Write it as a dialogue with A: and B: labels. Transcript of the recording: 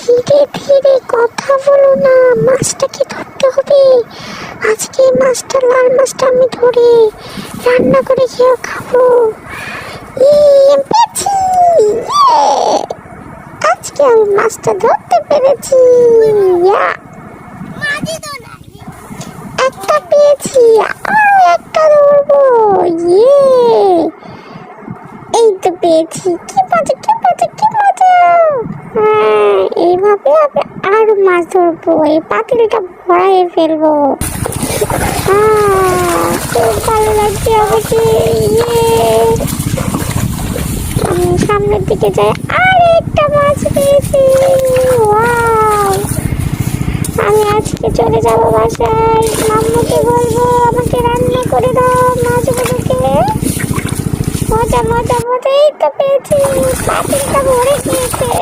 A: ধীরে ধীরে কথা বলো না, মাছটাকে ধরতে হবে। আজকে মাছটা, লাল মাছটা আমি ধরে রান্না করে খেয়ে খাবো। পেয়েছি, আজকে আমি মাছটা ধরতে পেরেছি। একটা পেয়েছি, আরো একটা ধরবো। এই তো পেয়েছি। কি মজা, কি মজা, কি মজা। হ্যাঁ, এইভাবে আমি আরো মাছ ধরবো, এই পাতিলটা ভরাই ফেলবো। খুব ভালো লাগছে আমাকে। আমি সামনের দিকে যাই, আর একটা মাছ পেয়েছি। আমি আজকে চলে যাবো বাসায়, মাম্মাকে বলবো আমাকে রান্না করে দাও মাছগুলোকে। মজা মজা মজা, এই তো পেয়েছি, পাতিলটা ভরে গিয়েছে।